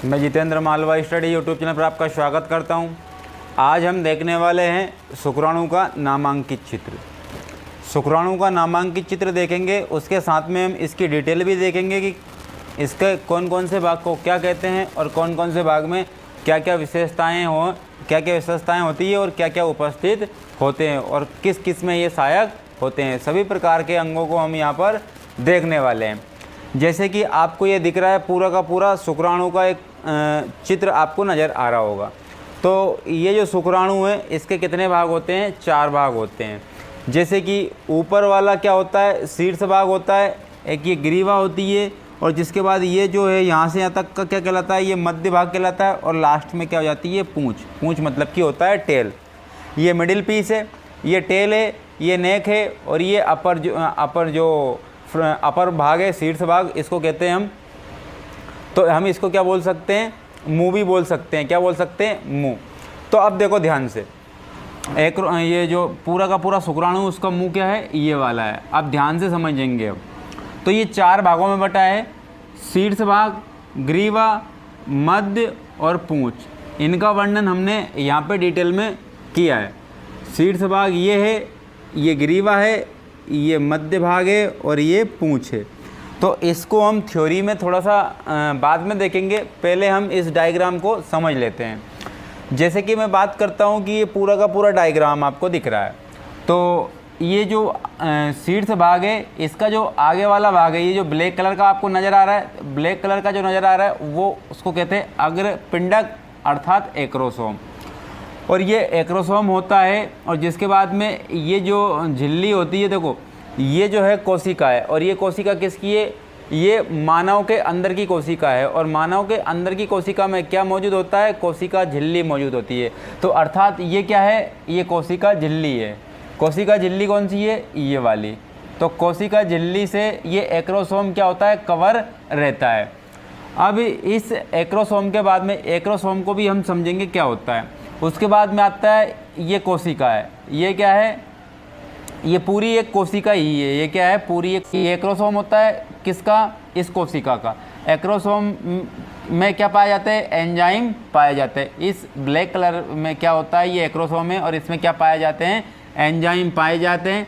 मैं Jitendra Malwa study YouTube channel पर आपका स्वागत करता हूं। आज हम देखने वाले हैं शुक्राणु का नामांकित चित्र। शुक्राणु का नामांकित चित्र देखेंगे, उसके साथ में हम इसकी डिटेल भी देखेंगे कि इसके कौन कौन से भाग को क्या कहते हैं और कौन कौन से भाग में क्या क्या विशेषताएँ होती है और क्या क्या उपस्थित होते हैं और किस किस में ये सहायक होते हैं। सभी प्रकार के अंगों को हम यहाँ पर देखने वाले हैं। जैसे कि आपको ये दिख रहा है पूरा का पूरा शुक्राणु का एक चित्र आपको नज़र आ रहा होगा। तो ये जो शुक्राणु है इसके कितने भाग होते हैं? 4 भाग होते हैं। जैसे कि ऊपर वाला क्या होता है? शीर्ष भाग होता है, एक ये ग्रीवा होती है और जिसके बाद ये जो है यहाँ से यहाँ तक का क्या कहलाता है? ये मध्य भाग कहलाता है और लास्ट में क्या हो जाती है? पूँछ। पूँछ मतलब कि होता है टेल। ये मिडिल पीस है, ये टेल है, ये नेक है और ये अपर भाग है, शीर्ष भाग, इसको कहते हैं हम। तो हम इसको क्या बोल सकते हैं? मुंह भी बोल सकते हैं। क्या बोल सकते हैं? मुंह। तो अब देखो ध्यान से, एक ये जो पूरा का पूरा शुक्राणु उसका मुंह क्या है? ये वाला है। अब ध्यान से समझेंगे। अब तो ये 4 भागों में बटा है, शीर्ष भाग, ग्रीवा, मध्य और पूंछ। इनका वर्णन हमने यहाँ पे डिटेल में किया है। शीर्ष भाग ये है, ये ग्रीवा है, ये मध्य भाग है और ये पूंछ है। तो इसको हम थ्योरी में थोड़ा सा बाद में देखेंगे, पहले हम इस डायग्राम को समझ लेते हैं। जैसे कि मैं बात करता हूँ कि ये पूरा का पूरा डायग्राम आपको दिख रहा है। तो ये जो शीर्ष भाग है, इसका जो आगे वाला भाग है, ये जो ब्लैक कलर का आपको नज़र आ रहा है, ब्लैक कलर का जो नज़र आ रहा है वो उसको कहते हैं अग्रपिंडक अर्थात एक्रोसोम। और ये एक्रोसोम होता है और जिसके बाद में ये जो झिल्ली होती है, देखो ये जो है कोशिका है और ये कोशिका किसकी है? ये मानव के अंदर की कोशिका है और मानव के अंदर की कोशिका में क्या मौजूद होता है? कोशिका झिल्ली मौजूद होती है। तो अर्थात ये क्या है? ये कोशिका झिल्ली है। कोशिका झिल्ली कौन सी है? ये वाली। तो कोशिका झिल्ली से ये एक्रोसोम क्या होता है? कवर रहता है। अब इस एक्रोसोम के बाद में, एक्रोसोम को भी हम समझेंगे क्या होता है। उसके बाद में आता है ये कोशिका है। ये क्या है? ये पूरी एक कोशिका ही है। ये क्या है? पूरी एक एक्रोसोम होता है किसका? इस कोशिका का। एक्रोसोम में क्या पाया जाता है? एंजाइम पाए जाते हैं। इस ब्लैक कलर में क्या होता है? ये एक्रोसोम है और इसमें क्या पाए जाते हैं? एंजाइम पाए जाते हैं।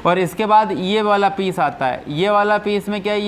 और इसके बाद ये वाला पीस आता है। ये वाला पीस में क्या है?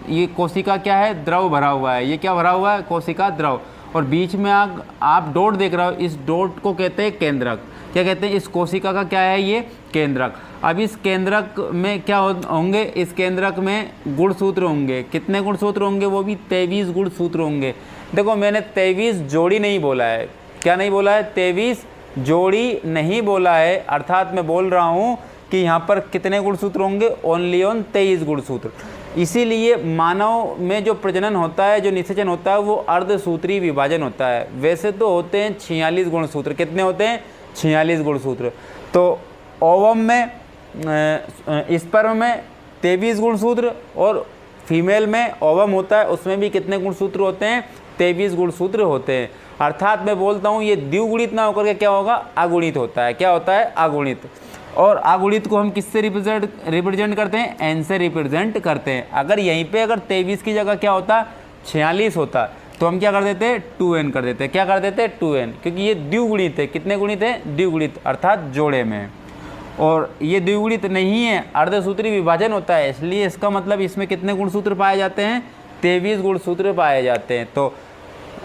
ये कोशिका क्या है? द्रव भरा हुआ है। ये क्या भरा हुआ है? कोशिका द्रव। और बीच में आप डॉट देख रहे हो, इस डॉट को कहते हैं केंद्रक। क्या कहते हैं? इस कोशिका का क्या है? ये केंद्रक। अब इस केंद्रक में क्या होंगे? इस केंद्रक में गुणसूत्र होंगे। कितने गुणसूत्र होंगे? वो भी 23 गुणसूत्र होंगे। देखो मैंने 23 जोड़ी नहीं बोला है। क्या नहीं बोला है? 23 जोड़ी नहीं बोला है। अर्थात मैं बोल रहा हूँ कि यहाँ पर कितने गुणसूत्र होंगे? ओनली ऑन 23 गुणसूत्र। इसीलिए मानव में जो प्रजनन होता है, जो निषेचन होता है, वो अर्धसूत्री विभाजन होता है। वैसे तो होते हैं 46 गुणसूत्र। कितने होते हैं? 46 गुणसूत्र। तो ओवम में, स्पर्म में 23 गुणसूत्र और फीमेल में ओवम होता है, उसमें भी कितने गुणसूत्र होते हैं? 23 गुणसूत्र होते हैं। अर्थात मैं बोलता हूँ ये द्विगुणित ना होकर के क्या होगा? अगुणित होता है। क्या होता है? अगुणित। और अगुणित को हम किससे रिप्रेजेंट करते हैं? एन से रिप्रेजेंट करते हैं। अगर यहीं पे अगर 23 की जगह क्या होता? 46 होता, तो हम क्या कर देते हैं? 2n कर देते हैं। क्या कर देते हैं? 2n, क्योंकि ये द्विगुणित है। कितने गुणित है? द्विगुणित, अर्थात जोड़े में। और ये द्विगुणित नहीं है, अर्धसूत्री विभाजन होता है, इसलिए इसका मतलब इसमें कितने गुणसूत्र पाए जाते हैं? 23 गुणसूत्र पाए जाते हैं। तो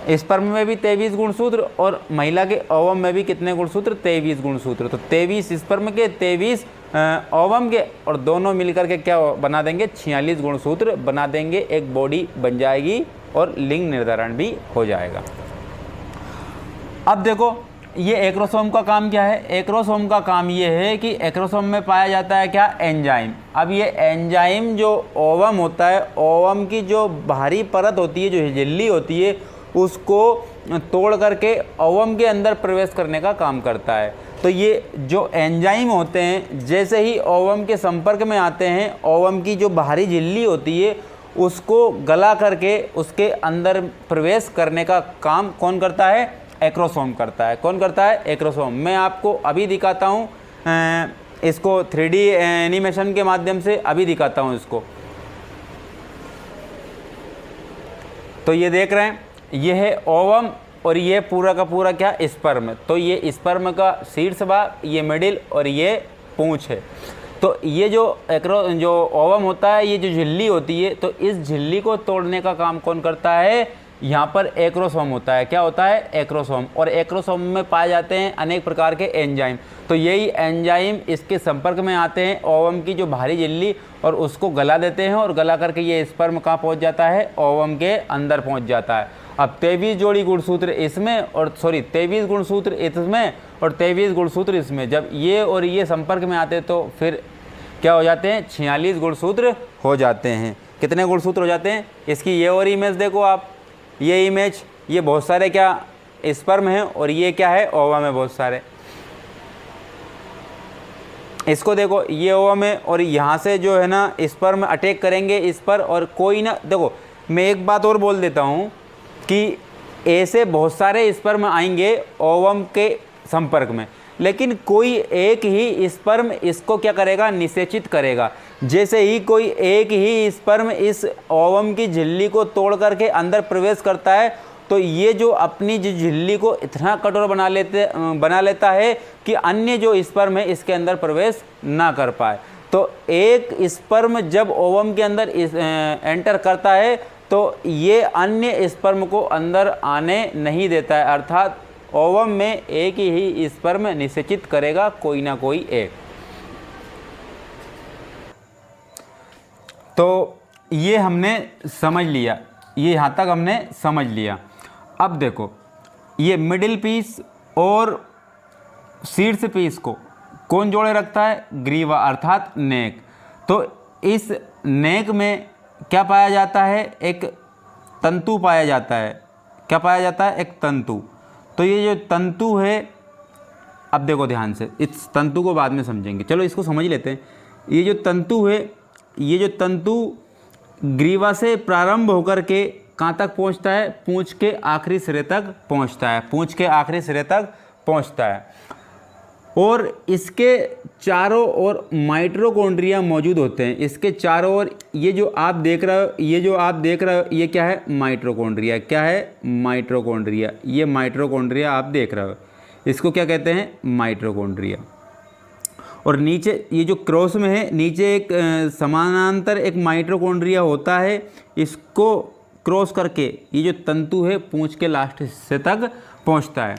स्पर्म में भी 23 गुणसूत्र और महिला के ओवम में भी कितने गुणसूत्र? 23 गुणसूत्र। तो 23 स्पर्म के, 23 ओवम के, और दोनों मिलकर के क्या बना देंगे? 46 गुणसूत्र बना देंगे। एक बॉडी बन जाएगी और लिंग निर्धारण भी हो जाएगा। अब देखो ये एक्रोसोम का काम क्या है? एक्रोसोम का काम ये है कि एक्रोसोम में पाया जाता है क्या? एंजाइम। अब ये एंजाइम जो ओवम होता है, ओवम की जो बाहरी परत होती है, जो झिल्ली होती है, उसको तोड़ करके ओवम के अंदर प्रवेश करने का काम करता है। तो ये जो एंजाइम होते हैं, जैसे ही ओवम के संपर्क में आते हैं, ओवम की जो बाहरी झिल्ली होती है उसको गला करके उसके अंदर प्रवेश करने का काम कौन करता है? एक्रोसोम करता है। कौन करता है? एक्रोसोम। मैं आपको अभी दिखाता हूँ इसको 3D एनिमेशन के माध्यम से, अभी दिखाता हूँ इसको। तो ये देख रहे हैं ये है ओवम और ये पूरा का पूरा क्या स्पर्म। तो ये स्पर्म का शीर्ष भाग, ये मिडिल और ये पूंछ है। तो ये जो जो ओवम होता है, ये जो झिल्ली होती है, तो इस झिल्ली को तोड़ने का काम कौन करता है? यहाँ पर एक्रोसोम होता है। क्या होता है? एक्रोसोम। और एक्रोसोम में पाए जाते हैं अनेक प्रकार के एंजाइम। तो यही एंजाइम इसके संपर्क में आते हैं ओवम की जो भारी झिल्ली, और उसको गला देते हैं, और गला करके ये स्पर्म कहाँ पहुँच जाता है? ओवम के अंदर पहुँच जाता है। अब 23 जोड़ी गुणसूत्र इसमें, और 23 गुणसूत्र इसमें और 23 गुणसूत्र इसमें, जब ये और ये संपर्क में आते तो फिर क्या हो जाते हैं? 46 गुणसूत्र हो जाते हैं। कितने गुणसूत्र हो जाते हैं? इसकी ये और इमेज देखो आप, ये इमेज, ये बहुत सारे क्या स्पर्म हैं और ये क्या है? ओवम है बहुत सारे। इसको देखो, ये ओवम है और यहाँ से जो है ना स्पर्म अटैक करेंगे इस पर, और कोई ना, देखो मैं एक बात और बोल देता हूँ कि ऐसे बहुत सारे स्पर्म आएंगे ओवम के संपर्क में, लेकिन कोई एक ही स्पर्म इसको क्या करेगा? निषेचित करेगा। जैसे ही कोई एक ही स्पर्म इस ओवम की झिल्ली को तोड़ करके अंदर प्रवेश करता है, तो ये जो अपनी जो झिल्ली को इतना कठोर बना लेता है कि अन्य जो स्पर्म है इसके अंदर प्रवेश ना कर पाए। तो एक स्पर्म जब ओवम के अंदर एंटर करता है तो ये अन्य स्पर्म को अंदर आने नहीं देता है, अर्थात ओवम में एक ही स्पर्म निषेचित करेगा कोई ना कोई एक। तो ये हमने समझ लिया, ये यहाँ तक हमने समझ लिया। अब देखो, ये मिडिल पीस और शीर्ष पीस को कौन जोड़े रखता है? ग्रीवा अर्थात नेक। तो इस नेक में क्या पाया जाता है? एक तंतु पाया जाता है। क्या पाया जाता है? एक तंतु। तो ये जो तंतु है, अब देखो ध्यान से, इस तंतु को बाद में समझेंगे, चलो इसको समझ लेते हैं। ये जो तंतु है, ये जो तंतु ग्रीवा से प्रारंभ होकर के कहाँ तक पहुँचता है? पूंछ के आखिरी सिरे तक पहुँचता है। पूंछ के आखिरी सिरे तक पहुँचता है, और इसके चारों ओर माइटोकॉन्ड्रिया मौजूद होते हैं। इसके चारों ओर ये जो आप देख रहे हो, ये क्या है? माइटोकॉन्ड्रिया। क्या है? माइटोकॉन्ड्रिया। ये माइटोकॉन्ड्रिया आप देख रहे हो, इसको क्या कहते हैं? माइटोकॉन्ड्रिया। और नीचे ये जो क्रॉस में है, नीचे एक समानांतर एक माइटोकॉन्ड्रिया होता है। इसको क्रॉस करके ये जो तंतु है पूंछ के लास्ट हिस्से तक पहुंचता है।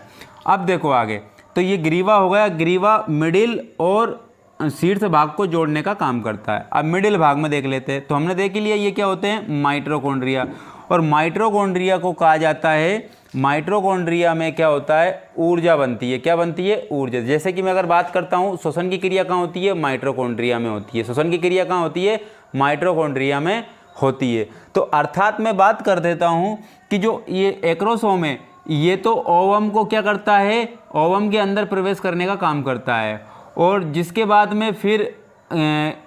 अब देखो आगे, तो ये ग्रीवा हो गया। ग्रीवा मिडिल और शीर्ष भाग को जोड़ने का काम करता है। अब मिडिल भाग में देख लेते हैं। तो हमने देख लिया ये क्या होते हैं? माइटोकॉन्ड्रिया। और माइटोकॉन्ड्रिया को कहा जाता है, माइटोकॉन्ड्रिया में क्या होता है? ऊर्जा बनती है। क्या बनती है? ऊर्जा। जैसे कि मैं अगर बात करता हूँ, श्वसन की क्रिया कहाँ होती है? माइटोकॉन्ड्रिया में होती है। श्वसन की क्रिया कहाँ होती है? माइटोकॉन्ड्रिया में होती है। तो अर्थात मैं बात कर देता हूँ कि जो ये एक्रोसोम है, ये तो ओवम को क्या करता है? ओवम के अंदर प्रवेश करने का काम करता है। और जिसके बाद में फिर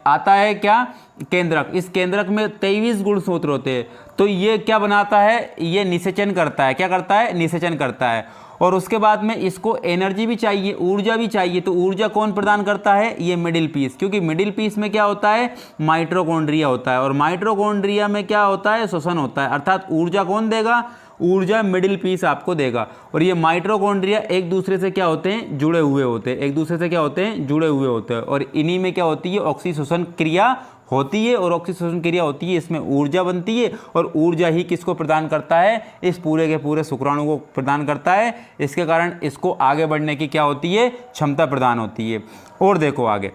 आता है क्या? केंद्रक। इस केंद्रक में 23 गुणसूत्र होते हैं। तो ये क्या बनाता है? ये निषेचन करता है। क्या करता है? निषेचन करता है। और उसके बाद में इसको एनर्जी भी चाहिए, ऊर्जा भी चाहिए। तो ऊर्जा कौन प्रदान करता है? ये मिडिल पीस। क्योंकि मिडिल पीस में क्या होता है? माइटोकॉन्ड्रिया होता है। और माइटोकॉन्ड्रिया में क्या होता है? श्वसन होता है। अर्थात ऊर्जा कौन देगा? ऊर्जा मिडिल पीस आपको देगा। और ये माइटोकॉन्ड्रिया एक दूसरे से क्या होते हैं? जुड़े हुए होते हैं। एक दूसरे से क्या होते हैं? जुड़े हुए होते हैं। और इन्हीं में क्या होती है? ऑक्सीश्वसन क्रिया होती है। और ऑक्सीश्वसन क्रिया होती है, इसमें ऊर्जा बनती है। और ऊर्जा ही किसको प्रदान करता है? इस पूरे के पूरे शुक्राणु को प्रदान करता है। इसके कारण इसको आगे बढ़ने की क्या होती है? क्षमता प्रदान होती है। और देखो आगे,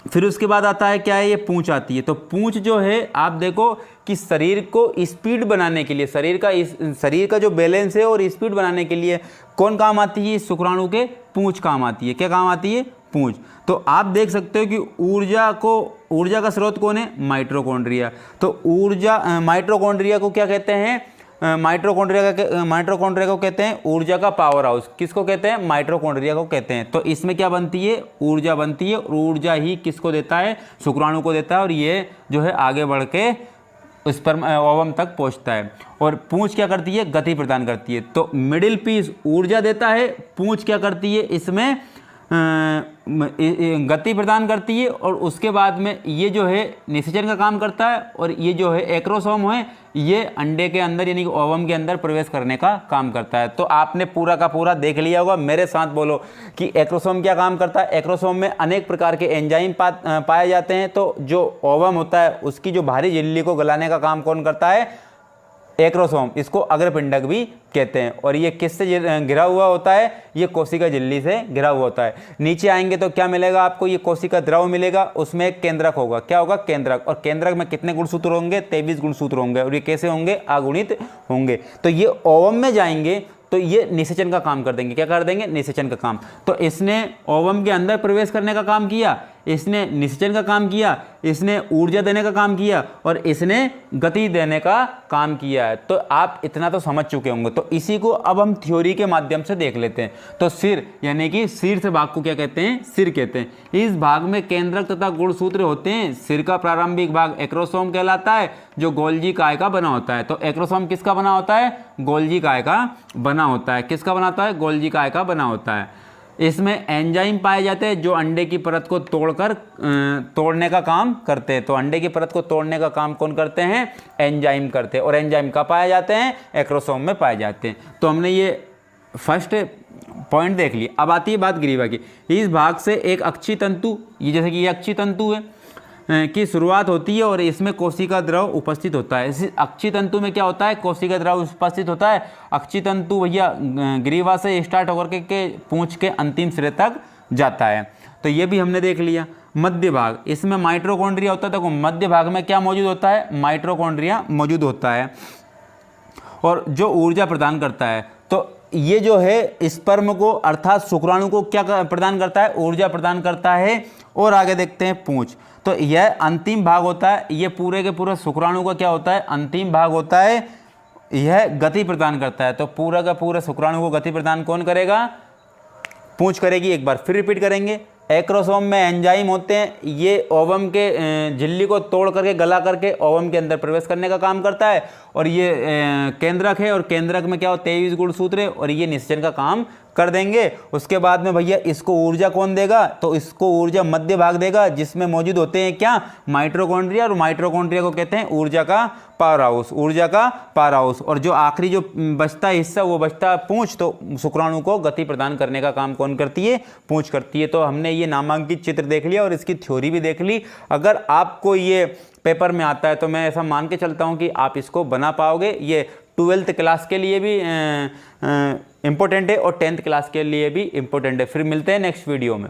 फिर उसके बाद आता है क्या है? ये पूंछ आती है। तो पूंछ जो है, आप देखो कि शरीर को स्पीड बनाने के लिए, शरीर का जो बैलेंस है और स्पीड बनाने के लिए कौन काम आती है? शुक्राणु के पूंछ काम आती है। क्या काम आती है? पूंछ। तो आप देख सकते हो कि ऊर्जा का स्रोत कौन है? माइटोकॉन्ड्रिया। तो ऊर्जा, माइटोकॉन्ड्रिया को क्या कहते हैं? माइटोकॉन्ड्रिया को कहते हैं ऊर्जा का पावर हाउस। किसको कहते हैं? माइटोकॉन्ड्रिया को कहते हैं। तो इसमें क्या बनती है? ऊर्जा बनती है। और ऊर्जा ही किसको देता है? शुक्राणु को देता है। और ये जो है आगे बढ़ के स्पर्म ओवम तक पहुंचता है। और पूंछ क्या करती है? गति प्रदान करती है। तो मिडिल पीस ऊर्जा देता है, पूंछ क्या करती है? इसमें गति प्रदान करती है। और उसके बाद में ये जो है निषेचन का काम करता है। और ये जो है एक्रोसोम है, ये अंडे के अंदर यानी कि ओवम के अंदर प्रवेश करने का काम करता है। तो आपने पूरा का पूरा देख लिया होगा, मेरे साथ बोलो कि एक्रोसोम क्या काम करता है। एक्रोसोम में अनेक प्रकार के एंजाइम पाए जाते हैं। तो जो ओवम होता है उसकी जो बाहरी झिल्ली को गलाने का काम कौन करता है, एक्रोसोम, इसको अग्रपिंडक भी कहते हैं। और ये किससे घिरा हुआ होता है, ये कोशिका झिल्ली से घिरा हुआ होता है। नीचे आएंगे तो क्या मिलेगा आपको, ये कोशिका द्रव मिलेगा, उसमें एक केंद्रक होगा। क्या होगा, केंद्रक। और केंद्रक में कितने गुणसूत्र होंगे, 23 गुणसूत्र होंगे। और ये कैसे होंगे, अगुणित होंगे। तो ये ओवम में जाएंगे तो ये निषेचन का काम कर देंगे। क्या कर देंगे, निषेचन का काम। तो इसने ओवम के अंदर प्रवेश करने का काम किया, इसने निषेचन का काम किया, इसने ऊर्जा देने का काम किया और इसने गति देने का काम किया है। तो आप इतना तो समझ चुके होंगे। तो इसी को अब हम थ्योरी के माध्यम से देख लेते हैं। तो सिर यानी कि शीर्ष भाग को क्या कहते हैं, सिर कहते हैं। इस भाग में केंद्रक तथा गुणसूत्र होते हैं। सिर का प्रारंभिक भाग एक्रोसोम कहलाता है, जो गोल्जी काय का बना होता है। तो एक्रोसोम किसका बना होता है, गोल्जी काय का बना होता है। किसका बनाता है, गोल्जी काय का बना होता है। इसमें एंजाइम पाए जाते हैं जो अंडे की परत को तोड़ने का काम करते हैं। तो अंडे की परत को तोड़ने का काम कौन करते हैं, एंजाइम करते हैं। और एंजाइम कहाँ पाए जाते हैं, एक्रोसोम में पाए जाते हैं। तो हमने ये फर्स्ट पॉइंट देख लिया। अब आती है बात ग्रीवा की। इस भाग से एक अक्षी तंतु, ये जैसे कि ये अक्षी तंतु है की शुरुआत होती है और इसमें कोशिका द्रव उपस्थित होता है। इस अक्षी तंतु में क्या होता है, कोशिका द्रव उपस्थित होता है। अक्षी तंतु भैया ग्रीवा से स्टार्ट होकर के पूंछ के अंतिम सिरे तक जाता है। तो ये भी हमने देख लिया। मध्य भाग, इसमें माइटोकॉन्ड्रिया होता है। देखो मध्य भाग में क्या मौजूद होता है, माइटोकॉन्ड्रिया मौजूद होता है और जो ऊर्जा प्रदान करता है। तो ये जो है स्पर्म को अर्थात शुक्राणु को क्या प्रदान करता है, ऊर्जा प्रदान करता है। और आगे देखते हैं पूंछ। तो यह अंतिम भाग होता है। ये पूरे के पूरे शुक्राणु का क्या होता है, अंतिम भाग होता है। यह गति प्रदान करता है। तो पूरा का पूरा शुक्राणु को गति प्रदान कौन करेगा, पूंछ करेगी। एक बार फिर रिपीट करेंगे। एक्रोसोम में एंजाइम होते हैं, ये ओवम के झिल्ली को तोड़ करके गला करके ओवम के अंदर प्रवेश करने का काम करता है। और ये केंद्रक है और केंद्रक में क्या हो, 23 गुणसूत्र है और ये निषेचन का काम कर देंगे। उसके बाद में भैया इसको ऊर्जा कौन देगा, तो इसको ऊर्जा मध्य भाग देगा, जिसमें मौजूद होते हैं क्या, माइटोकॉन्ड्रिया। और माइटोकॉन्ड्रिया को कहते हैं ऊर्जा का पावर हाउस, ऊर्जा का पावर हाउस। और जो आखिरी जो बचता हिस्सा वो बचता पूंछ। तो शुक्राणु को गति प्रदान करने का काम कौन करती है, पूंछ करती है। तो हमने ये नामांकित चित्र देख लिया और इसकी थ्योरी भी देख ली। अगर आपको ये पेपर में आता है तो मैं ऐसा मान के चलता हूँ कि आप इसको बना पाओगे। ये 12th क्लास के लिए भी इम्पोर्टेंट है और 10th क्लास के लिए भी इम्पोर्टेंट है। फिर मिलते हैं नेक्स्ट वीडियो में।